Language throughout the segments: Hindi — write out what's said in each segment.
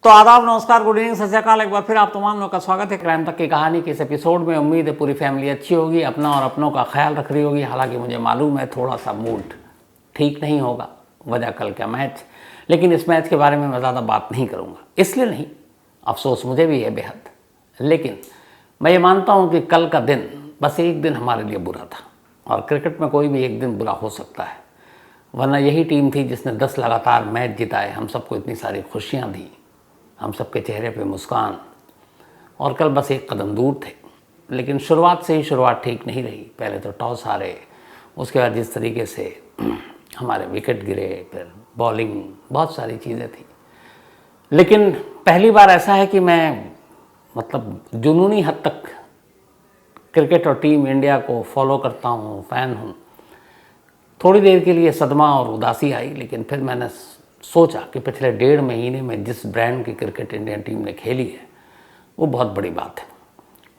तो आदाब, नमस्कार, गुड इवनिंग, सत श्री अकाल। एक बार फिर आप तमाम लोगों का स्वागत है क्राइम तक की कहानी के इस एपिसोड में। उम्मीद है पूरी फैमिली अच्छी होगी, अपना और अपनों का ख्याल रख रही होगी। हालांकि मुझे मालूम है थोड़ा सा मूड ठीक नहीं होगा, वजह कल का मैच। लेकिन इस मैच के बारे में मैं ज़्यादा बात नहीं करूँगा, इसलिए नहीं, अफसोस मुझे भी है बेहद। लेकिन मैं ये मानता हूँ कि कल का दिन बस एक दिन हमारे लिए बुरा था, और क्रिकेट में कोई भी एक दिन बुरा हो सकता है। वरना यही टीम थी जिसने 10 लगातार मैच जिताए, हम सबको इतनी सारी खुशियाँ दी, हम सबके चेहरे पे मुस्कान, और कल बस एक कदम दूर थे। लेकिन शुरुआत से ही शुरुआत ठीक नहीं रही। पहले तो टॉस हारे, उसके बाद जिस तरीके से हमारे विकेट गिरे, फिर बॉलिंग, बहुत सारी चीज़ें थी। लेकिन पहली बार ऐसा है कि मैं जुनूनी हद तक क्रिकेट और टीम इंडिया को फॉलो करता हूँ, फ़ैन हूँ। थोड़ी देर के लिए सदमा और उदासी आई, लेकिन फिर मैंने सोचा कि पिछले 1.5 महीने में जिस ब्रांड की क्रिकेट इंडियन टीम ने खेली है वो बहुत बड़ी बात है।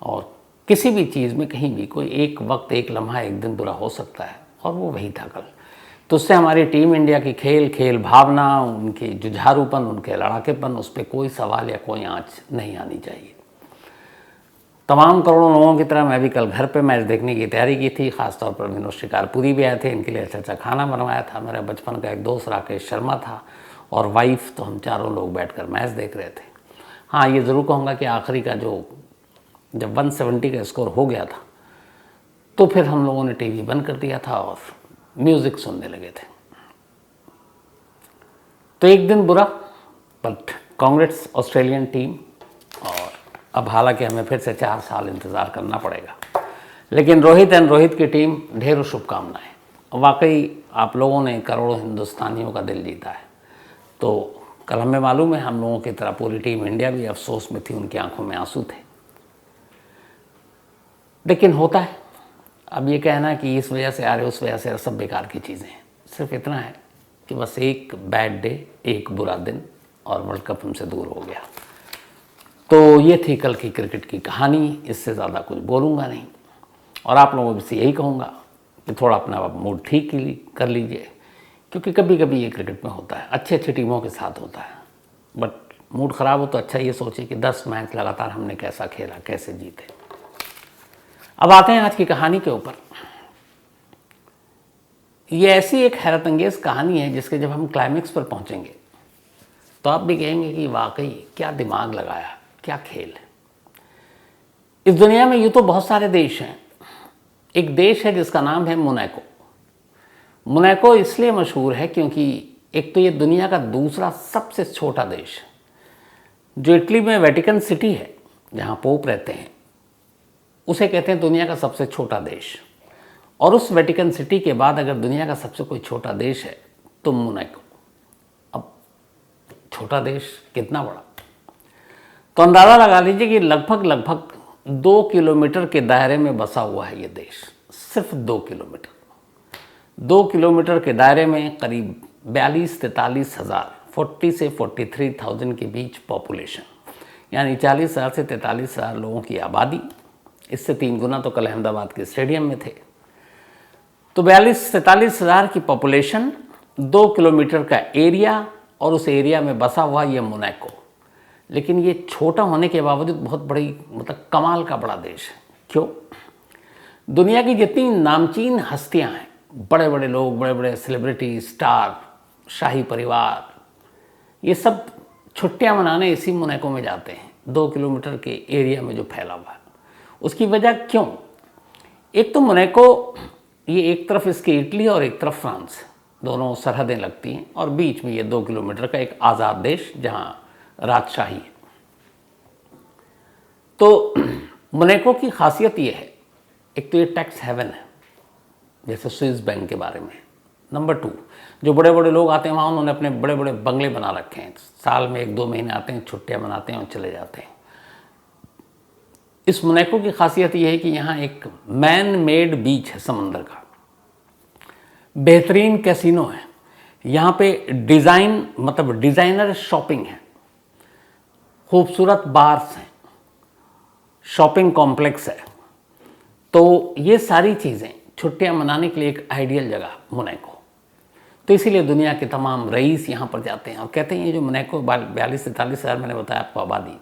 और किसी भी चीज़ में कहीं भी कोई एक वक्त, एक लम्हा, एक दिन बुरा हो सकता है, और वो वही था कल। तो उससे हमारी टीम इंडिया की खेल भावना, उनके जुझारूपन, उनके लड़ाकेपन, उस पर कोई सवाल या कोई आँच नहीं आनी चाहिए। तमाम करोड़ों लोगों की तरह मैं भी कल घर पे मैच देखने की तैयारी की थी। ख़ासतौर पर विनोद शिकारपुरी भी आए थे, इनके लिए अच्छा खाना बनवाया था। मेरा बचपन का एक दोस्त राकेश शर्मा था और वाइफ, तो हम चारों लोग बैठकर मैच देख रहे थे। हाँ, ये ज़रूर कहूँगा कि आखिरी का जब 170 का स्कोर हो गया था, तो फिर हम लोगों ने टीवी बंद कर दिया था और म्यूज़िक सुनने लगे थे। तो एक दिन बुरा, बट कांग्रेस ऑस्ट्रेलियन टीम। और अब हालांकि हमें फिर से 4 साल इंतज़ार करना पड़ेगा, लेकिन रोहित की टीम, ढेरों शुभकामनाएं। वाकई आप लोगों ने करोड़ों हिंदुस्तानियों का दिल जीता है। तो कल हमें मालूम है हम लोगों की तरह पूरी टीम इंडिया भी अफसोस में थी, उनकी आंखों में आंसू थे। लेकिन होता है, अब ये कहना कि इस वजह से आ रहे, उस वजह से, सब बेकार की चीज़ें हैं। सिर्फ इतना है कि बस एक बैड डे, एक बुरा दिन, और वर्ल्ड कप हमसे दूर हो गया। तो ये थी कल की क्रिकेट की कहानी। इससे ज़्यादा कुछ बोलूँगा नहीं, और आप लोगों से यही कहूँगा कि थोड़ा अपना मूड ठीक कर लीजिए, क्योंकि कभी कभी ये क्रिकेट में होता है, अच्छी टीमों के साथ होता है। बट मूड ख़राब हो तो अच्छा ये सोचिए कि 10 मैच लगातार हमने कैसा खेला, कैसे जीते। अब आते हैं आज की कहानी के ऊपर। ये ऐसी एक हैरत अंगेज़ कहानी है जिसके जब हम क्लाइमेक्स पर पहुँचेंगे तो आप भी कहेंगे कि वाकई क्या दिमाग लगाया, क्या खेल है। इस दुनिया में यूँ तो बहुत सारे देश हैं। एक देश है जिसका नाम है मोनाको। मोनाको इसलिए मशहूर है क्योंकि एक तो ये दुनिया का दूसरा सबसे छोटा देश है। जो इटली में वेटिकन सिटी है, जहाँ पोप रहते हैं, उसे कहते हैं दुनिया का सबसे छोटा देश। और उस वेटिकन सिटी के बाद अगर दुनिया का सबसे कोई छोटा देश है तो मोनाको। अब छोटा देश कितना बड़ा, तो अंदाज़ा लगा लीजिए कि लगभग 2 किलोमीटर के दायरे में बसा हुआ है ये देश। सिर्फ 2 किलोमीटर। 2 किलोमीटर के दायरे में करीब 42-43 हज़ार, 40 से 43,000 के बीच पॉपुलेशन, यानी 40,000 से 43,000 लोगों की आबादी। इससे 3 गुना तो कल अहमदाबाद के स्टेडियम में थे। तो 42-43 हज़ार की पॉपुलेशन, 2 किलोमीटर का एरिया, और उस एरिया में बसा हुआ ये मोनाको। लेकिन ये छोटा होने के बावजूद बहुत बड़ी, कमाल का बड़ा देश है। क्यों? दुनिया की जितनी नामचीन हस्तियां हैं, बड़े बड़े लोग, बड़े बड़े सेलिब्रिटी, स्टार, शाही परिवार, ये सब छुट्टियां मनाने इसी मोनाको में जाते हैं, 2 किलोमीटर के एरिया में जो फैला हुआ है। उसकी वजह क्यों? एक तो मोनाको, ये एक तरफ इसकी इटली और एक तरफ फ्रांस, दोनों सरहदें लगती हैं, और बीच में ये 2 किलोमीटर का एक आज़ाद देश जहाँ राजशाही है। तो मोनाको की खासियत ये है, एक तो ये टैक्स हेवन है, जैसे स्विस बैंक के बारे में। नंबर 2, जो बड़े बड़े लोग आते हैं वहाँ, उन्होंने अपने बड़े बड़े बंगले बना रखे हैं। साल में 1-2 महीने आते हैं, छुट्टियाँ मनाते हैं और चले जाते हैं। इस मोनाको की खासियत ये है कि यहाँ एक मैन मेड बीच है, समंदर का। बेहतरीन कैसीनो है यहाँ पे, डिज़ाइनर शॉपिंग है, खूबसूरत बार्स हैं, शॉपिंग कॉम्प्लेक्स है। तो ये सारी चीज़ें छुट्टियां मनाने के लिए एक आइडियल जगह मोनाको। तो इसीलिए दुनिया के तमाम रईस यहाँ पर जाते हैं और कहते हैं ये जो मोनाको 42-43 हज़ार मैंने बताया आपको आबादी,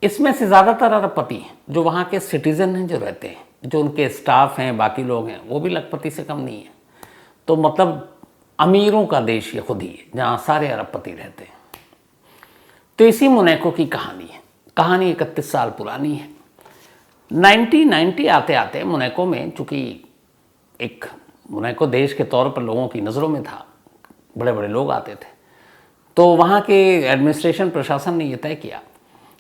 इसमें से ज़्यादातर अरबपति हैं जो वहाँ के सिटीज़न हैं जो रहते हैं, जो उनके स्टाफ हैं, बाकी लोग हैं, वो भी लखपति से कम नहीं है। तो मतलब अमीरों का देश ये खुद ही है जहाँ सारे अरबपति रहते हैं। तो इसी मोनाको की कहानी है। कहानी 31 साल पुरानी है। 1990 आते आते मोनाको में, चूँकि एक मोनाको देश के तौर पर लोगों की नज़रों में था, बड़े बड़े लोग आते थे, तो वहाँ के एडमिनिस्ट्रेशन प्रशासन ने यह तय किया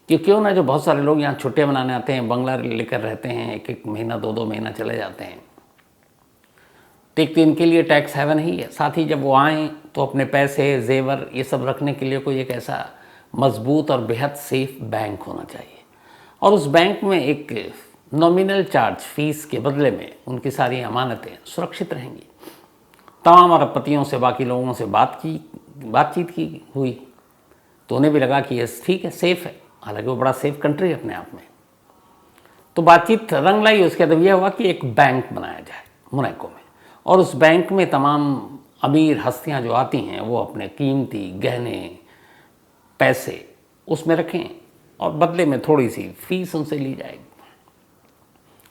कि क्यों ना जो बहुत सारे लोग यहाँ छुट्टियाँ मनाने आते हैं, बंगला लेकर रहते हैं, एक एक महीना 2-2 महीना चले जाते हैं, तो एक तो इनके लिए टैक्स हेवन ही है। साथ ही जब वो आएँ तो अपने पैसे, जेवर, ये सब रखने के लिए कोई एक ऐसा मजबूत और बेहद सेफ बैंक होना चाहिए, और उस बैंक में एक नॉमिनल चार्ज फीस के बदले में उनकी सारी अमानतें सुरक्षित रहेंगी। तमाम अरबपतियों से, बाकी लोगों से बातचीत की हुई, तो उन्हें भी लगा कि ये ठीक है, सेफ़ है, हालांकि वो बड़ा सेफ कंट्री है अपने आप में। तो बातचीत रंग लाई। उसके बाद यह हुआ कि एक बैंक बनाया जाए मोनाको में, और उस बैंक में तमाम अमीर हस्तियां जो आती हैं वो अपने कीमती गहने, पैसे उसमें रखें और बदले में थोड़ी सी फीस उनसे ली जाएगी,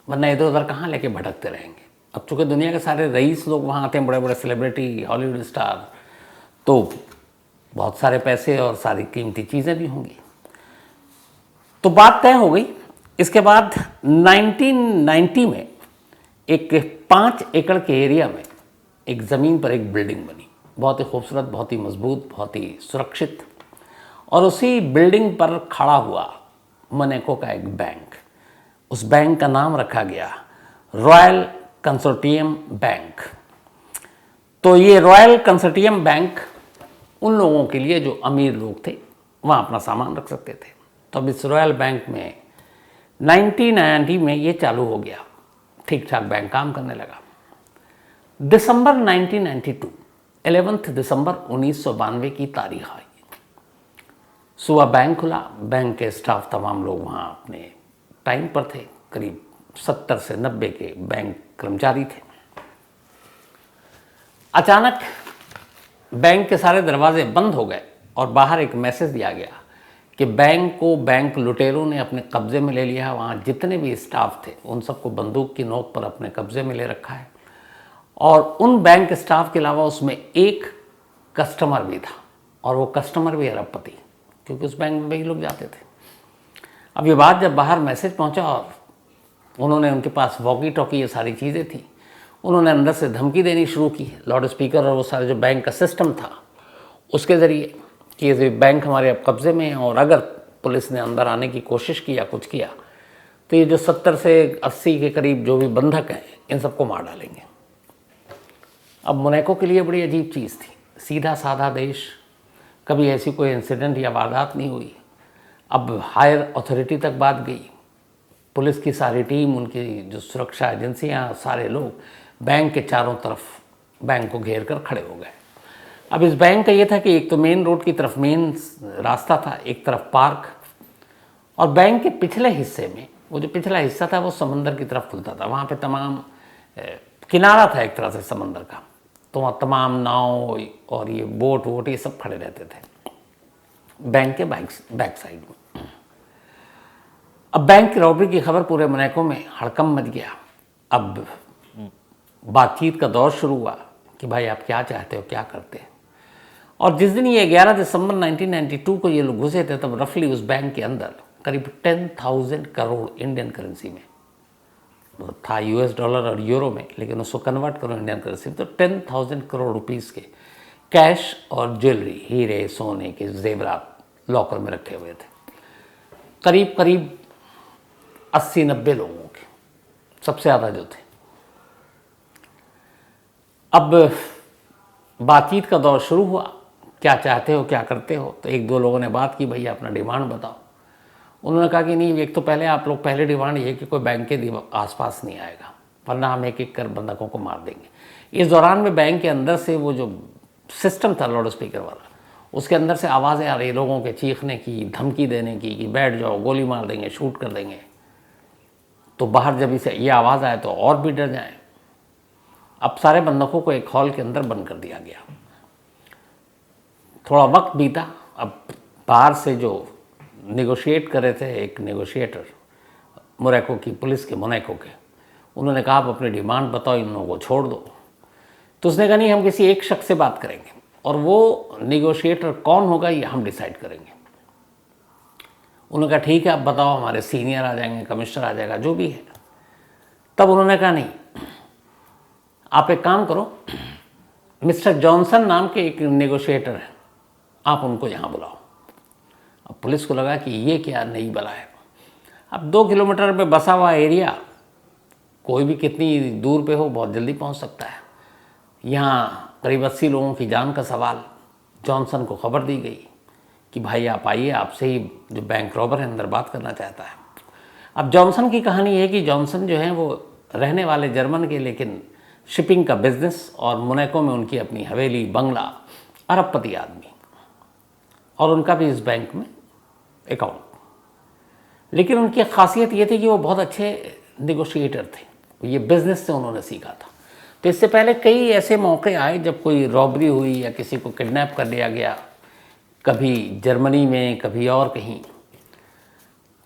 वरना इधर उधर कहाँ लेके भटकते रहेंगे। अब चूँकि दुनिया के सारे रईस लोग वहाँ आते हैं, बड़े बड़े सेलिब्रिटी, हॉलीवुड स्टार, तो बहुत सारे पैसे और सारी कीमती चीज़ें भी होंगी। तो बात तय हो गई। इसके बाद 1990 में एक 5 एकड़ के एरिया में एक ज़मीन पर एक बिल्डिंग बनी, बहुत ही खूबसूरत, बहुत ही मजबूत, बहुत ही सुरक्षित, और उसी बिल्डिंग पर खड़ा हुआ मोनाको का एक बैंक। उस बैंक का नाम रखा गया रॉयल कंसोर्टियम बैंक। तो ये रॉयल कंसोर्टियम बैंक उन लोगों के लिए जो अमीर लोग थे, वहाँ अपना सामान रख सकते थे। तो अब इस रॉयल बैंक में 1990 में ये चालू हो गया, ठीक ठाक बैंक काम करने लगा। दिसंबर 1992, 11 दिसंबर 1992 की तारीख आई। सुबह बैंक खुला, बैंक के स्टाफ तमाम लोग वहाँ अपने टाइम पर थे, करीब 70 से 90 के बैंक कर्मचारी थे। अचानक बैंक के सारे दरवाजे बंद हो गए और बाहर एक मैसेज दिया गया कि बैंक को बैंक लुटेरों ने अपने कब्जे में ले लिया है। वहाँ जितने भी स्टाफ थे उन सबको बंदूक की नोक पर अपने कब्जे में ले रखा है, और उन बैंक स्टाफ के अलावा उसमें एक कस्टमर भी था, और वो कस्टमर भी अरबपति, क्योंकि उस बैंक में वही लोग जाते थे। अब ये बात जब बाहर मैसेज पहुंचा और उन्होंने, उनके पास वॉकी टॉकी ये सारी चीज़ें थी, उन्होंने अंदर से धमकी देनी शुरू की, लाउड स्पीकर और वो सारे जो बैंक का सिस्टम था उसके ज़रिए, कि ये बैंक हमारे अब कब्ज़े में है, और अगर पुलिस ने अंदर आने की कोशिश की या कुछ किया तो ये जो 70 से 80 के करीब जो भी बंधक हैं इन सबको मार डालेंगे। अब मोनाको के लिए बड़ी अजीब चीज़ थी, सीधा साधा देश, कभी ऐसी कोई इंसिडेंट या वारदात नहीं हुई। अब हायर अथॉरिटी तक बात गई, पुलिस की सारी टीम, उनकी जो सुरक्षा एजेंसियाँ, सारे लोग बैंक के चारों तरफ बैंक को घेर कर खड़े हो गए। अब इस बैंक का ये था कि एक तो मेन रोड की तरफ मेन रास्ता था, एक तरफ पार्क, और बैंक के पिछले हिस्से में, वो जो पिछला हिस्सा था वो समंदर की तरफ खुलता था। वहाँ पे तमाम किनारा था एक तरह से समंदर का, तो वहाँ तमाम नाव और ये बोट वोट ये सब खड़े रहते थे बैंक के बैक साइड में। अब बैंक की रॉबरी की खबर पूरे मोनाको में हड़कंप मच गया। अब बातचीत का दौर शुरू हुआ कि भाई आप क्या चाहते हो, क्या करते हैं। और जिस दिन ये 11 दिसंबर 1992 को ये लोग घुसे थे, तब रफली उस बैंक के अंदर करीब 10,000 करोड़ इंडियन करेंसी में, था US डॉलर और यूरो में, लेकिन उसको कन्वर्ट करो इंडियन करेंसी में तो 10,000 करोड़ रुपीस के कैश और ज्वेलरी, हीरे सोने के जेवरात लॉकर में रखे हुए थे। करीब करीब 80-90 लोगों के, सबसे ज़्यादा जो थे। अब बातचीत का दौर शुरू हुआ, क्या चाहते हो, क्या करते हो। तो 1-2 लोगों ने बात की, भैया अपना डिमांड बताओ। उन्होंने कहा कि नहीं, एक तो पहले आप लोग, पहले डिमांड ये कि कोई बैंक के आसपास नहीं आएगा, वरना हम एक एक कर बंधकों को मार देंगे। इस दौरान में बैंक के अंदर से वो जो सिस्टम था लाउड स्पीकर वाला, उसके अंदर से आवाज़ें आ रही लोगों के चीखने की, धमकी देने की कि बैठ जाओ, गोली मार देंगे, शूट कर देंगे। तो बाहर जब इसे ये आवाज़ आए तो और भी डर जाएं। अब सारे बंधकों को एक हॉल के अंदर बंद कर दिया गया। थोड़ा वक्त बीता, अब बाहर से जो नेगोशिएट कर रहे थे, एक नेगोशिएटर मोरक्को की पुलिस के, मोनाको के, उन्होंने कहा आप अपनी डिमांड बताओ, इन लोगों को छोड़ दो। तो उसने कहा नहीं, हम किसी एक शख्स से बात करेंगे और वो नेगोशिएटर कौन होगा ये हम डिसाइड करेंगे। उन्होंने कहा ठीक है, आप बताओ, हमारे सीनियर आ जाएंगे, कमिश्नर आ जाएगा, जो भी है। तब उन्होंने कहा नहीं, आप एक काम करो, मिस्टर जॉनसन नाम के एक नेगोशिएटर है, आप उनको यहाँ बुलाओ। अब पुलिस को लगा कि ये क्या नई बला है। अब 2 किलोमीटर में बसा हुआ एरिया, कोई भी कितनी दूर पे हो बहुत जल्दी पहुँच सकता है। यहाँ करीब 80 लोगों की जान का सवाल। जॉनसन को खबर दी गई कि भाई आप आइए, आपसे ही जो बैंक रॉबर है अंदर बात करना चाहता है। अब जॉनसन की कहानी है कि जॉनसन जो है वो रहने वाले जर्मन के, लेकिन शिपिंग का बिजनेस और मोनाको में उनकी अपनी हवेली, बंगला, अरबपति आदमी, और उनका भी इस बैंक में अकाउंट। लेकिन उनकी खासियत ये थी कि वो बहुत अच्छे नेगोशिएटर थे, ये बिजनेस से उन्होंने सीखा था। तो इससे पहले कई ऐसे मौके आए जब कोई रॉबरी हुई या किसी को किडनैप कर लिया गया, कभी जर्मनी में, कभी और कहीं।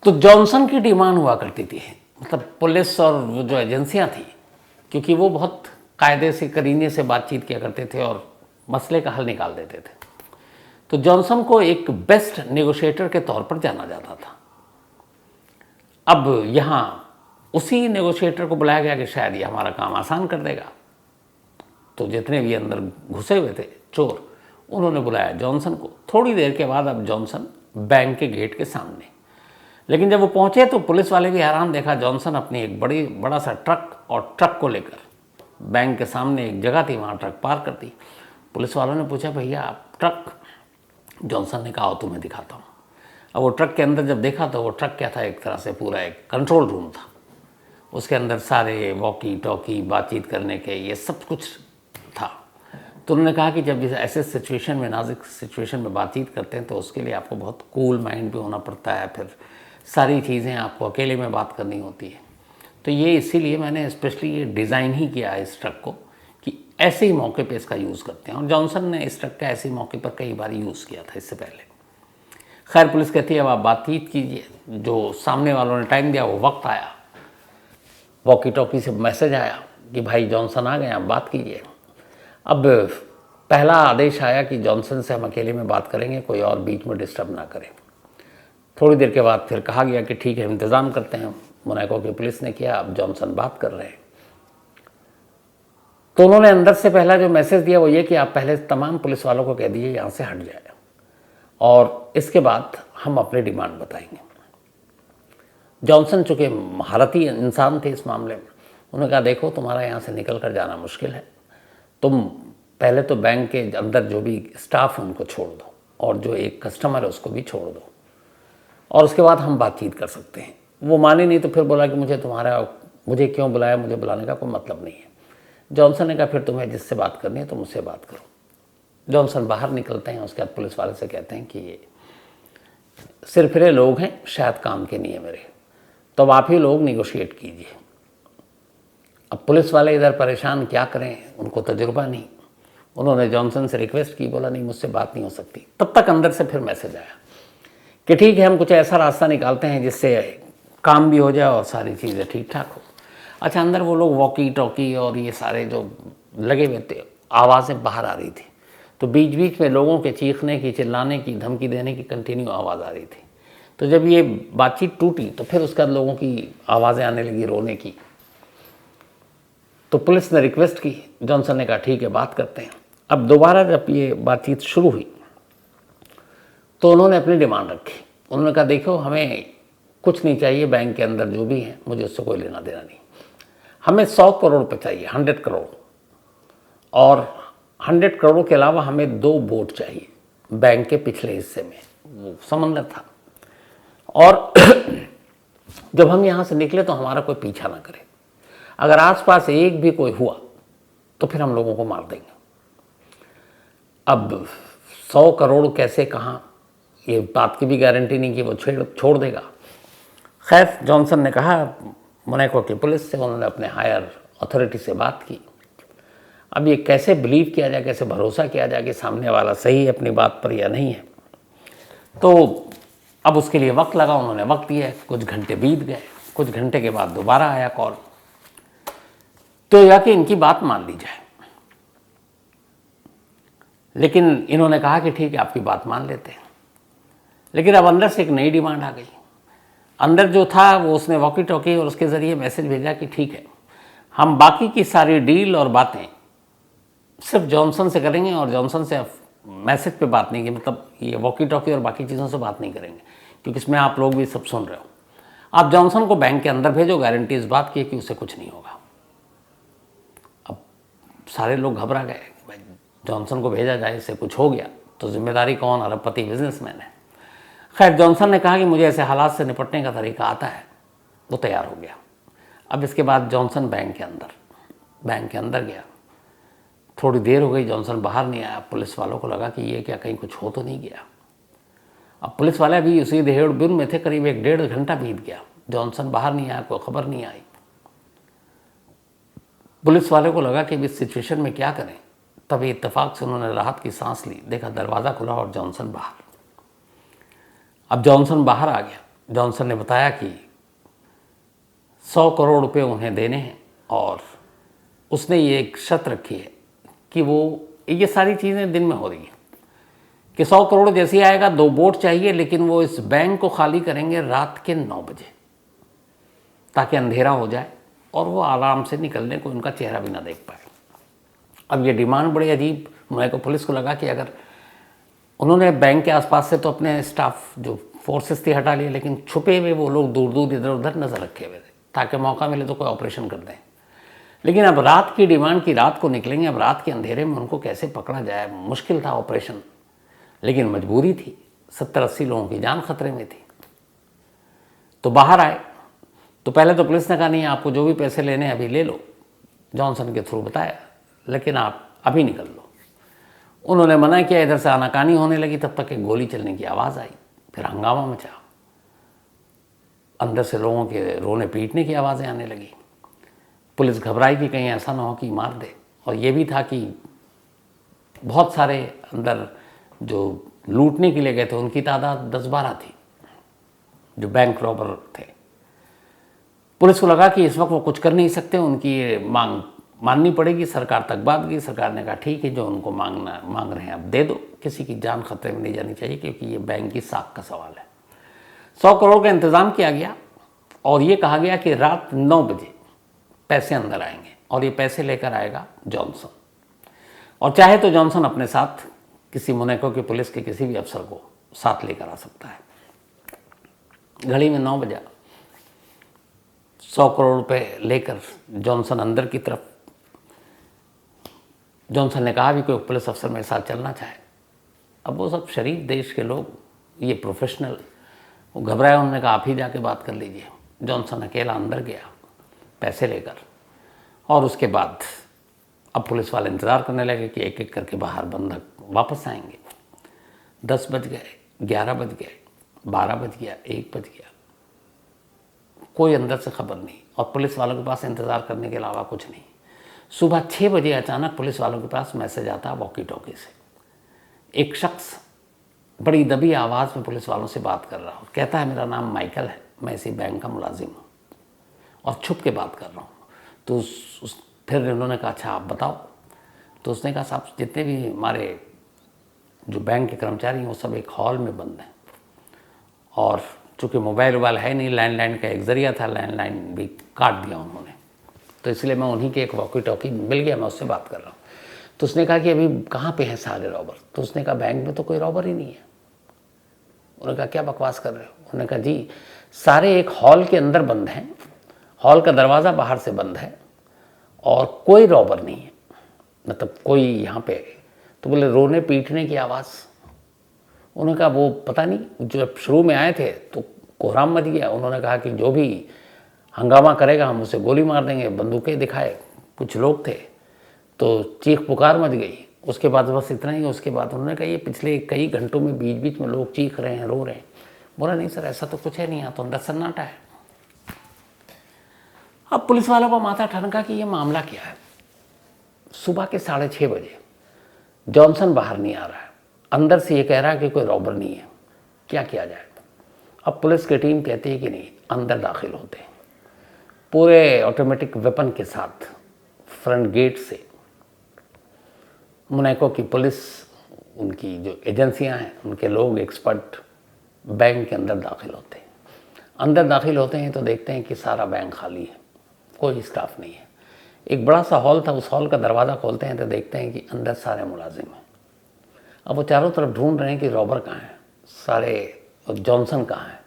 तो जॉनसन की डिमांड हुआ करती थी, मतलब पुलिस और वो जो एजेंसियां थी, क्योंकि वो बहुत कायदे से, करीने से बातचीत किया करते थे और मसले का हल निकाल देते थे। तो जॉनसन को एक बेस्ट नेगोशिएटर के तौर पर जाना जाता था। अब यहाँ उसी नेगोशिएटर को बुलाया गया कि शायद ये हमारा काम आसान कर देगा। तो जितने भी अंदर घुसे हुए थे चोर, उन्होंने बुलाया जॉनसन को। थोड़ी देर के बाद अब जॉनसन बैंक के गेट के सामने, लेकिन जब वो पहुंचे तो पुलिस वाले भी हैरान, देखा जॉनसन अपनी एक बड़ा सा ट्रक, और ट्रक को लेकर बैंक के सामने एक जगह थी, वहाँ ट्रक पार कर दी। पुलिस वालों ने पूछा भैया आप ट्रक? जॉनसन ने कहा तुम्हें दिखाता हूँ। अब वो ट्रक के अंदर जब देखा तो वो ट्रक क्या था, एक तरह से पूरा एक कंट्रोल रूम था। उसके अंदर सारे वॉकी टॉकी, बातचीत करने के, ये सब कुछ था। तो उन्होंने कहा कि जब ऐसे सिचुएशन में, नाजुक सिचुएशन में बातचीत करते हैं तो उसके लिए आपको बहुत कूल माइंड भी होना पड़ता है, फिर सारी चीज़ें आपको अकेले में बात करनी होती है। तो ये इसीलिए मैंने स्पेशली ये डिज़ाइन ही किया है इस ट्रक को कि ऐसे ही मौके पे इसका यूज़ करते हैं। और जॉनसन ने इस ट्रक का ऐसे मौके पर कई बार यूज़ किया था इससे पहले। खैर पुलिस कहती है अब आप बातचीत कीजिए। जो सामने वालों ने टाइम दिया वो वक्त आया, वॉकी टॉकी से मैसेज आया कि भाई जॉनसन आ गए, आप बात कीजिए। अब पहला आदेश आया कि जॉनसन से हम अकेले में बात करेंगे, कोई और बीच में डिस्टर्ब ना करे। थोड़ी देर के बाद फिर कहा गया कि ठीक है इंतज़ाम करते हैं। मोनाको की पुलिस ने किया, अब जॉनसन बात कर रहे हैं। तो उन्होंने अंदर से पहला जो मैसेज दिया वो ये कि आप पहले तमाम पुलिस वालों को कह दीजिए यहाँ से हट जाए, और इसके बाद हम अपनी डिमांड बताएंगे। जॉनसन चूँकि महारती इंसान थे इस मामले में, उन्होंने कहा देखो तुम्हारा यहाँ से निकल कर जाना मुश्किल है, तुम पहले तो बैंक के अंदर जो भी स्टाफ है उनको छोड़ दो, और जो एक कस्टमर है उसको भी छोड़ दो, और उसके बाद हम बातचीत कर सकते हैं। वो माने नहीं तो फिर बोला कि मुझे क्यों बुलाया, मुझे बुलाने का कोई मतलब नहीं है। जॉनसन ने कहा फिर तुम्हें जिससे बात करनी है तो मुझसे बात करो। जॉनसन बाहर निकलते हैं, उसके बाद पुलिस वाले से कहते हैं कि ये सिरफिरे लोग हैं, शायद काम के नहीं है मेरे, तो अब आप ही लोग निगोशिएट कीजिए। अब पुलिस वाले इधर परेशान, क्या करें, उनको तजुर्बा नहीं। उन्होंने जॉनसन से रिक्वेस्ट की, बोला नहीं मुझसे बात नहीं हो सकती। तब तक अंदर से फिर मैसेज आया कि ठीक है हम कुछ ऐसा रास्ता निकालते हैं जिससे काम भी हो जाए और सारी चीज़ें ठीक ठाक हो। अच्छा, अंदर वो लोग वॉकी टॉकी और ये सारे जो लगे हुए थे, आवाज़ें बाहर आ रही थी, तो बीच बीच में लोगों के चीखने की, चिल्लाने की, धमकी देने की कंटिन्यू आवाज़ आ रही थी। तो जब ये बातचीत टूटी तो फिर उसके बाद लोगों की आवाज़ें आने लगी, रोने की। तो पुलिस ने रिक्वेस्ट की, जॉनसन ने कहा ठीक है बात करते हैं। अब दोबारा जब ये बातचीत शुरू हुई तो उन्होंने अपनी डिमांड रखी। उन्होंने कहा देखो हमें कुछ नहीं चाहिए, बैंक के अंदर जो भी है मुझे उससे कोई लेना देना नहीं, हमें 100 करोड़ रुपये चाहिए, 100 करोड़, और 100 करोड़ के अलावा हमें 2 बोट चाहिए बैंक के पिछले हिस्से में, वो समंदर था, और जब हम यहाँ से निकले तो हमारा कोई पीछा ना करे, अगर आसपास एक भी कोई हुआ तो फिर हम लोगों को मार देंगे। अब 100 करोड़ कैसे, कहाँ, ये बात की भी गारंटी नहीं कि वो छोड़ देगा। खैर जॉनसन ने कहा मोनाको की पुलिस से, उन्होंने अपने हायर अथॉरिटी से बात की, अब ये कैसे बिलीव किया जाए, कैसे भरोसा किया जाए कि सामने वाला सही है अपनी बात पर या नहीं है। तो अब उसके लिए वक्त लगा, उन्होंने वक्त दिया, कुछ घंटे बीत गए। कुछ घंटे के बाद दोबारा आया कॉल, तो या कि इनकी बात मान ली जाए। लेकिन इन्होंने कहा कि ठीक है आपकी बात मान लेते हैं। लेकिन अब अंदर से एक नई डिमांड आ गई। अंदर जो था वो उसने वॉकी टॉकी और उसके ज़रिए मैसेज भेजा कि ठीक है हम बाकी की सारी डील और बातें सिर्फ जॉनसन से करेंगे और जॉनसन से मैसेज पे बात नहीं की, मतलब ये वॉकी टॉकी और बाकी चीज़ों से बात नहीं करेंगे, क्योंकि इसमें आप लोग भी सब सुन रहे हो। आप जॉनसन को बैंक के अंदर भेजो, गारंटी इस बात की कि उसे कुछ नहीं होगा। अब सारे लोग घबरा गए, भाई जॉनसन को भेजा जाए, इससे कुछ हो गया तो जिम्मेदारी कौन, अरबपति बिजनेसमैन है। खैर जॉनसन ने कहा कि मुझे ऐसे हालात से निपटने का तरीका आता है, वो तैयार हो गया। अब इसके बाद जॉनसन बैंक के अंदर गया। थोड़ी देर हो गई, जॉनसन बाहर नहीं आया। पुलिस वालों को लगा कि ये क्या कहीं कुछ हो तो नहीं गया। अब पुलिस वाले भी उसी देहड़बुन में थे, करीब 1-1.5 घंटा बीत गया, जॉनसन बाहर नहीं आया, कोई खबर नहीं आई। पुलिस वाले को लगा कि इस सिचुएशन में क्या करें। तभी इत्तेफाक से उन्होंने राहत की सांस ली, देखा दरवाज़ा खुला और जॉनसन बाहर। अब जॉनसन बाहर आ गया। जॉनसन ने बताया कि 100 करोड़ रुपए उन्हें देने हैं और उसने ये एक शर्त रखी है कि वो ये सारी चीज़ें दिन में हो रही हैं कि 100 करोड़ जैसे ही आएगा 2 बोट चाहिए, लेकिन वो इस बैंक को खाली करेंगे रात के 9 बजे, ताकि अंधेरा हो जाए और वो आराम से निकलने को उनका चेहरा भी ना देख पाए। अब ये डिमांड बड़ी अजीब, मेरे को पुलिस को लगा कि अगर उन्होंने बैंक के आसपास से तो अपने स्टाफ जो फोर्सेस थी हटा लिए, लेकिन छुपे हुए वो लोग दूर दूर इधर उधर नज़र रखे हुए थे ताकि मौका मिले तो कोई ऑपरेशन कर दें। लेकिन अब रात की डिमांड की, रात को निकलेंगे, अब रात के अंधेरे में उनको कैसे पकड़ा जाए, मुश्किल था ऑपरेशन, लेकिन मजबूरी थी। 70-80 लोगों की जान खतरे में थी। तो बाहर आए तो पहले तो पुलिस ने कहा नहीं आपको जो भी पैसे लेने अभी ले लो, जॉनसन के थ्रू बताया, लेकिन आप अभी निकल लो। उन्होंने मना किया, इधर से आनाकानी होने लगी। तब तक एक गोली चलने की आवाज़ आई, फिर हंगामा मचा, अंदर से लोगों के रोने पीटने की आवाज़ें आने लगी। पुलिस घबराई कि कहीं ऐसा ना हो कि मार दे। और ये भी था कि बहुत सारे अंदर जो लूटने के लिए गए थे उनकी तादाद 10-12 थी, जो बैंक रॉबर थे। पुलिस को लगा कि इस वक्त वो कुछ कर नहीं सकते, उनकी ये मांग माननी पड़ेगी। सरकार तक बात गई, सरकार ने कहा ठीक है जो उनको मांग रहे हैं अब दे दो, किसी की जान खतरे में नहीं जानी चाहिए, क्योंकि ये बैंक की साख का सवाल है। 100 करोड़ का इंतज़ाम किया गया और ये कहा गया कि रात 9 बजे पैसे अंदर आएंगे और ये पैसे लेकर आएगा जॉनसन, और चाहे तो जॉनसन अपने साथ किसी मोनाको की पुलिस के किसी भी अफसर को साथ लेकर आ सकता है। घड़ी में 9 बजा, 100 करोड़ रुपए लेकर जॉनसन अंदर की तरफ। जॉनसन ने कहा भी कोई पुलिस अफसर मेरे साथ चलना चाहे। अब वो सब शरीफ देश के लोग, ये प्रोफेशनल, वो घबराए। उन्होंने कहा आप ही जाके बात कर लीजिए। जॉनसन अकेला अंदर गया पैसे लेकर, और उसके बाद अब पुलिस वाले इंतज़ार करने लगे कि एक एक करके बाहर बंधक वापस आएंगे। 10 बज गए, 11 बज गए, 12 बज गया, 1 बज गया, कोई अंदर से खबर नहीं, और पुलिस वालों के पास इंतज़ार करने के अलावा कुछ नहीं। सुबह 6 बजे अचानक पुलिस वालों के पास मैसेज आता है वॉकी टॉकी से। एक शख्स बड़ी दबी आवाज़ में पुलिस वालों से बात कर रहा हूँ, कहता है मेरा नाम माइकल है, मैं इसी बैंक का मुलाजिम हूँ और छुप के बात कर रहा हूँ। तो फिर उन्होंने कहा अच्छा आप बताओ। तो उसने कहा साहब जितने भी हमारे जो बैंक के कर्मचारी हैं वो सब एक हॉल में बंद हैं, और चूँकि मोबाइल है नहीं, लैंडलाइन का एक ज़रिया था, लैंडलाइन भी काट दिया उन्होंने, तो इसलिए मैं उन्हीं के एक वॉकी टॉकी मिल गया, मैं उससे बात कर रहा हूँ। तो उसने कहा कि अभी कहाँ पे हैं सारे रॉबर? तो उसने कहा बैंक में तो कोई रॉबर ही नहीं है। उन्होंने कहा क्या बकवास कर रहे हो? उन्होंने कहा जी सारे एक हॉल के अंदर बंद हैं, हॉल का दरवाज़ा बाहर से बंद है और कोई रॉबर नहीं है, मतलब कोई यहाँ पे। तो बोले रोने पीटने की आवाज़। उन्होंने कहा वो पता नहीं, जब शुरू में आए थे तो कोहराम मच गया। उन्होंने कहा कि जो भी हंगामा करेगा हम उसे गोली मार देंगे। बंदूकें दिखाए, कुछ लोग थे, तो चीख पुकार मच गई। उसके बाद बस इतना ही। उसके बाद उन्होंने कहा ये पिछले कई घंटों में बीच बीच में लोग चीख रहे हैं, रो रहे हैं। बोला नहीं सर ऐसा तो कुछ है नहीं, यहाँ तो अंदर सन्नाटा है। अब पुलिस वालों को माथा ठनका कि ये मामला क्या है। सुबह के 6:30 बजे जॉनसन बाहर नहीं आ रहा है, अंदर से ये कह रहा है कि कोई रॉबर नहीं है, क्या किया जाए। अब पुलिस की टीम कहती है कि नहीं, अंदर दाखिल होते हैं पूरे ऑटोमेटिक वेपन के साथ। फ्रंट गेट से मोनाको की पुलिस, उनकी जो एजेंसियां हैं, उनके लोग एक्सपर्ट बैंक के अंदर दाखिल होते हैं। अंदर दाखिल होते हैं तो देखते हैं कि सारा बैंक खाली है, कोई स्टाफ नहीं है। एक बड़ा सा हॉल था, उस हॉल का दरवाज़ा खोलते हैं तो देखते हैं कि अंदर सारे मुलाजिम हैं। अब वो चारों तरफ ढूंढ रहे हैं कि रॉबर कहाँ है, सारे जॉनसन कहाँ है।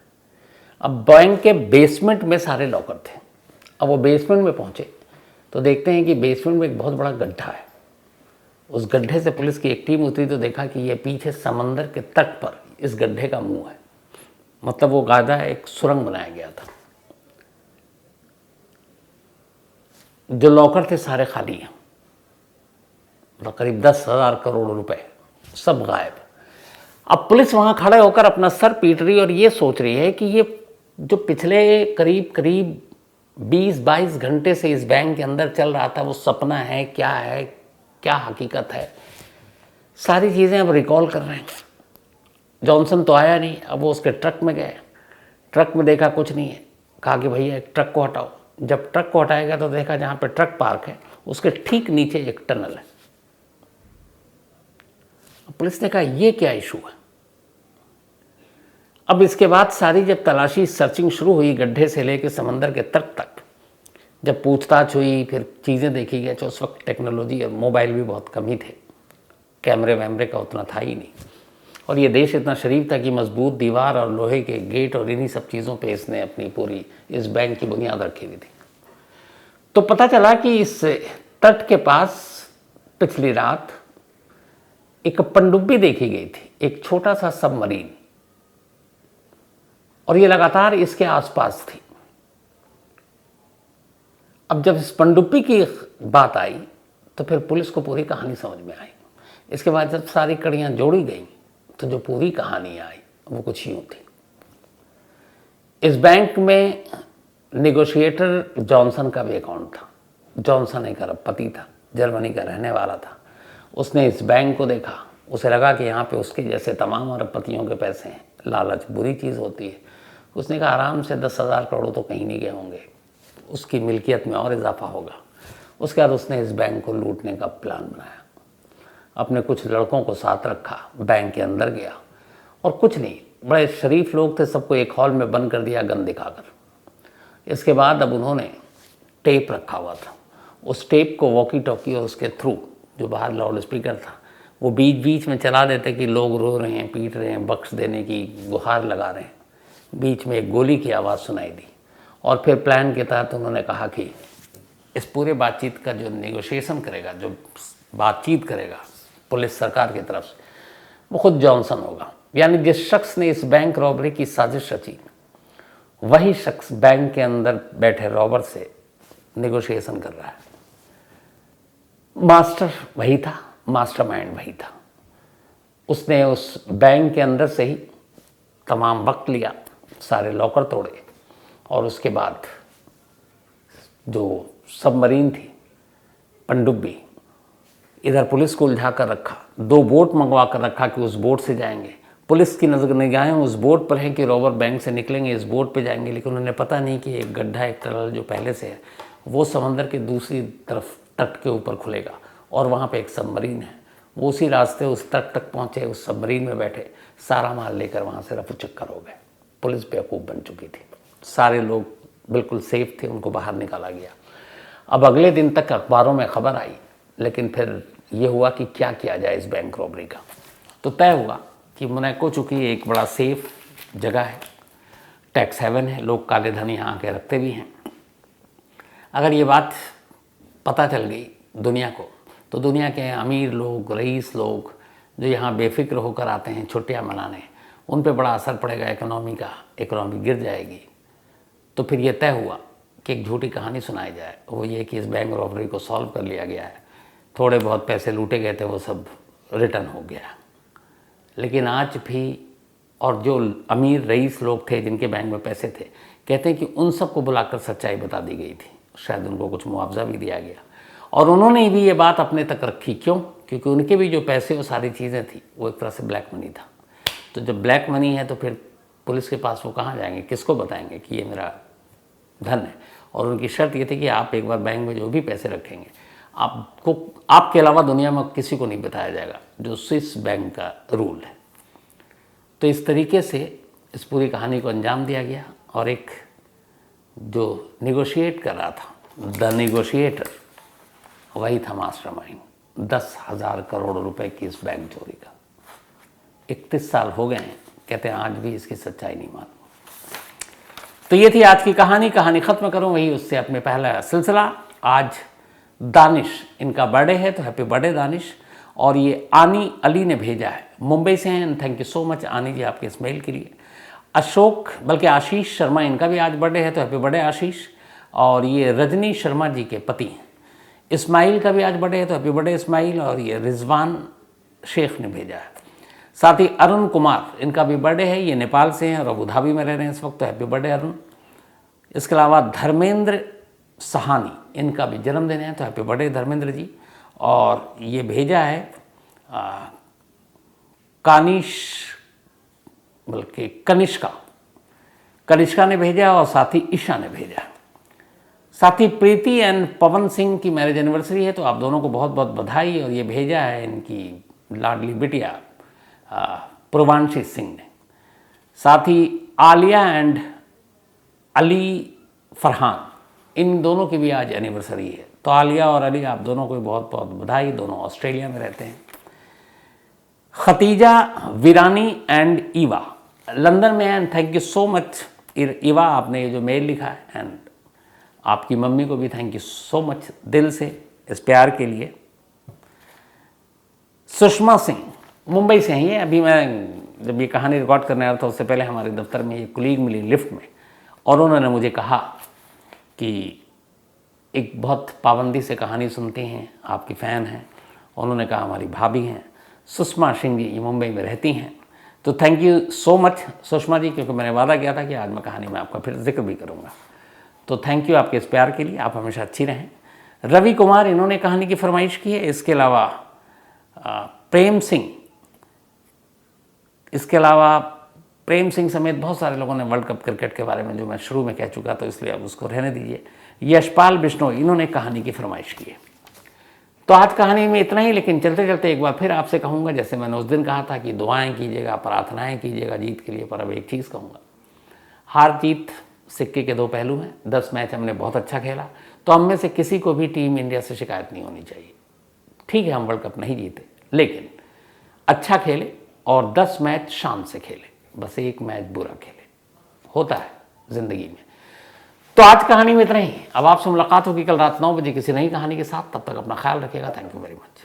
अब बैंक के बेसमेंट में सारे लॉकर थे। अब वो बेसमेंट में पहुँचे तो देखते हैं कि बेसमेंट में एक बहुत बड़ा गड्ढा है। उस गड्ढे से पुलिस की एक टीम उतरी तो देखा कि ये पीछे समंदर के तट पर इस गड्ढे का मुंह है, मतलब वो गादा एक सुरंग बनाया गया था। जो लॉकर थे सारे खाली हैं, मतलब करीब 10,000 करोड़ रुपए सब गायब। अब पुलिस वहां खड़े होकर अपना सर पीट रही और ये सोच रही है कि ये जो पिछले करीब 20-22 घंटे से इस बैंक के अंदर चल रहा था, वो सपना है, क्या हकीकत है। सारी चीज़ें अब रिकॉल कर रहे हैं। जॉनसन तो आया नहीं। अब वो उसके ट्रक में गए, ट्रक में देखा कुछ नहीं है, कहा कि भैया एक ट्रक को हटाओ। जब ट्रक को हटाएगा तो देखा जहाँ पे ट्रक पार्क है उसके ठीक नीचे एक टनल है। पुलिस ने कहा ये क्या इशू है। अब इसके बाद सारी जब तलाशी सर्चिंग शुरू हुई, गड्ढे से लेकर समंदर के तट तक जब पूछताछ हुई, फिर चीज़ें देखी गई। तो उस वक्त टेक्नोलॉजी और मोबाइल भी बहुत कम ही थे, कैमरे वैमरे का उतना था ही नहीं। और ये देश इतना शरीफ था कि मजबूत दीवार और लोहे के गेट और इन्हीं सब चीज़ों पे इसने अपनी पूरी इस बैंक की बुनियाद रखी हुई थी। तो पता चला कि इस तट के पास पिछली रात एक पनडुब्बी देखी गई थी, एक छोटा सा सबमरीन, और ये लगातार इसके आसपास थी। अब जब इस पनडुब्बी की बात आई तो फिर पुलिस को पूरी कहानी समझ में आई। इसके बाद जब सारी कड़ियां जोड़ी गई तो जो पूरी कहानी आई वो कुछ यूं थी। इस बैंक में नेगोशिएटर जॉनसन का भी अकाउंट था। जॉनसन एक अरबपति था, जर्मनी का रहने वाला था। उसने इस बैंक को देखा, उसे लगा कि यहाँ पे उसके जैसे तमाम अरबपतियों के पैसे हैं। लालच बुरी चीज़ होती है। उसने कहा आराम से 10,000 करोड़ तो कहीं नहीं गए होंगे, उसकी मिल्कियत में और इजाफा होगा। उसके बाद उसने इस बैंक को लूटने का प्लान बनाया। अपने कुछ लड़कों को साथ रखा, बैंक के अंदर गया और कुछ नहीं, बड़े शरीफ लोग थे, सबको एक हॉल में बंद कर दिया गन दिखाकर। इसके बाद अब उन्होंने टेप रखा हुआ था, उस टेप को वॉकी टॉकी और उसके थ्रू जो बाहर लाउड स्पीकर था वो बीच बीच में चला देते कि लोग रो रहे हैं, पीट रहे हैं, बख्श देने की गुहार लगा रहे हैं। बीच में एक गोली की आवाज़ सुनाई दी और फिर प्लान के तहत उन्होंने कहा कि इस पूरे बातचीत का जो नेगोशिएशन करेगा, जो बातचीत करेगा पुलिस सरकार की तरफ से, वो खुद जॉनसन होगा। यानी जिस शख्स ने इस बैंक रॉबरी की साजिश रची वही शख्स बैंक के अंदर बैठे रॉबर से नेगोशिएशन कर रहा है। मास्टर वही था, मास्टरमाइंड वही था। उसने उस बैंक के अंदर से ही तमाम वक्त लिया, सारे लॉकर तोड़े और उसके बाद जो सबमरीन थी पनडुब्बी, इधर पुलिस को उलझा कर रखा, 2 बोट मंगवा कर रखा कि उस बोट से जाएंगे। पुलिस की नजर निगाहें उस बोट पर है कि रॉबर बैंक से निकलेंगे, इस बोट पे जाएंगे, लेकिन उन्हें पता नहीं कि एक गड्ढा, एक टनल जो पहले से है वो समंदर के दूसरी तरफ तट के ऊपर खुलेगा और वहाँ पे एक सबमरीन है। वो उसी रास्ते उस तट तक पहुँचे, उस सबमरीन में बैठे, सारा माल लेकर वहाँ से रफू चक्कर हो गए। पुलिस बेवकूफ़ बन चुकी थी, सारे लोग बिल्कुल सेफ थे, उनको बाहर निकाला गया। अब अगले दिन तक अखबारों में खबर आई, लेकिन फिर ये हुआ कि क्या किया जाए इस बैंक रॉबरी का। तो तय हुआ कि मोनाको चूँकि एक बड़ा सेफ जगह है, टैक्स हेवन है, लोग काले धन यहाँ आके रखते भी हैं, अगर ये बात पता चल गई दुनिया को तो दुनिया के अमीर लोग, रईस लोग जो यहाँ बेफिक्र होकर आते हैं छुट्टियाँ मनाने, उन पे बड़ा असर पड़ेगा इकोनॉमी का, इकोनॉमी गिर जाएगी। तो फिर ये तय हुआ कि एक झूठी कहानी सुनाई जाए, वो ये कि इस बैंक रॉबरी को सॉल्व कर लिया गया है, थोड़े बहुत पैसे लूटे गए थे वो सब रिटर्न हो गया। लेकिन आज भी, और जो अमीर रईस लोग थे जिनके बैंक में पैसे थे, कहते हैं कि उन सबको बुलाकर सच्चाई बता दी गई थी, शायद उनको कुछ मुआवजा भी दिया गया। और उन्होंने भी ये बात अपने तक रखी। क्यों? क्योंकि उनके भी जो पैसे और सारी चीज़ें थी वो एक तरह से ब्लैक मनी था। तो जब ब्लैक मनी है तो फिर पुलिस के पास वो कहाँ जाएंगे, किसको बताएंगे कि ये मेरा धन है। और उनकी शर्त ये थी कि आप एक बार बैंक में जो भी पैसे रखेंगे आपको, आपके अलावा दुनिया में किसी को नहीं बताया जाएगा, जो स्विस बैंक का रूल है। तो इस तरीके से इस पूरी कहानी को अंजाम दिया गया और एक जो निगोशिएट कर रहा था, द निगोशिएटर, वही था मास्टरमाइंड 10,000 करोड़ रुपए की इस बैंक चोरी का। 31 साल हो गए हैं, कहते हैं आज भी इसकी सच्चाई नहीं मालूम। तो ये थी आज की कहानी ख़त्म करूं वही उससे अपने पहला सिलसिला। आज दानिश, इनका बर्थडे है, तो हैप्पी बर्थडे दानिश। और ये आनी अली ने भेजा है, मुंबई से हैं। थैंक यू सो मच आनी जी आपके इस मेल के लिए। अशोक, बल्कि आशीष शर्मा, इनका भी आज बर्थडे है, तो हैप्पी बर्थडे आशीष। और ये रजनी शर्मा जी के पति हैं। इस्माइल का भी आज बर्थडे है, तो हैप्पी बर्थडे इस्माइल। और ये रिजवान शेख ने भेजा है। साथ ही अरुण कुमार, इनका भी बर्थडे है, ये नेपाल से हैं और अबू धाबी में रह रहे हैं इस वक्त, तो हैप्पी बर्थडे अरुण। इसके अलावा धर्मेंद्र सहानी, इनका भी जन्मदिन है, तो हैप्पी बर्थडे धर्मेंद्र जी। और ये भेजा है कनिष्का ने भेजा, और साथ ही ईशा ने भेजा। साथ ही प्रीति एंड पवन सिंह की मैरिज एनिवर्सरी है, तो आप दोनों को बहुत बहुत बधाई। और ये भेजा है इनकी लाडली बिटिया पूर्वांशी सिंह ने। साथ ही आलिया एंड अली फरहान, इन दोनों की भी आज एनिवर्सरी है, तो आलिया और अली आप दोनों को बहुत बहुत बधाई। दोनों ऑस्ट्रेलिया में रहते हैं। Khadija, Virani and Eva London में है। And thank you so much Eva, आपने ये जो मेल लिखा है। एंड आपकी मम्मी को भी थैंक यू सो मच दिल से इस प्यार के लिए। सुषमा सिंह मुंबई से हैं ये। अभी मैं जब ये कहानी रिकॉर्ड करने आया था उससे पहले हमारे दफ्तर में ये कुलीग मिली लिफ्ट में, और उन्होंने मुझे कहा कि एक बहुत पाबंदी से कहानी सुनती हैं, आपकी फ़ैन हैं। उन्होंने कहा हमारी भाभी हैं सुषमा सिंह जी, ये मुंबई में रहती हैं। तो thank you so much Sushma ji, क्योंकि मैंने वादा किया था कि आज मैं कहानी में आपका फिर जिक्र भी करूँगा। तो थैंक यू आपके इस प्यार के लिए, आप हमेशा अच्छी रहें। रवि कुमार, इन्होंने कहानी की फरमाइश की है। इसके अलावा प्रेम सिंह, इसके अलावा प्रेम सिंह समेत बहुत सारे लोगों ने वर्ल्ड कप क्रिकेट के बारे में जो मैं शुरू में कह चुका, तो इसलिए अब उसको रहने दीजिए। यशपाल बिश्नोई, इन्होंने कहानी की फरमाइश की है। तो आज कहानी में इतना ही, लेकिन चलते चलते एक बार फिर आपसे कहूँगा, जैसे मैंने उस दिन कहा था कि दुआएं कीजिएगा, प्रार्थनाएं कीजिएगा जीत के लिए, पर अब एक चीज़ कहूँगा, हार जीत सिक्के के दो पहलू हैं। 10 मैच हमने बहुत अच्छा खेला, तो हम में से किसी को भी टीम इंडिया से शिकायत नहीं होनी चाहिए। ठीक है, हम वर्ल्ड कप नहीं जीते, लेकिन अच्छा खेले और 10 मैच शान से खेले, बस एक मैच बुरा खेले, होता है ज़िंदगी में। तो आज कहानी में इतना ही। अब आपसे मुलाकात होगी कल रात 9 बजे किसी नई कहानी के साथ। तब तक अपना ख्याल रखिएगा। Thank you very much.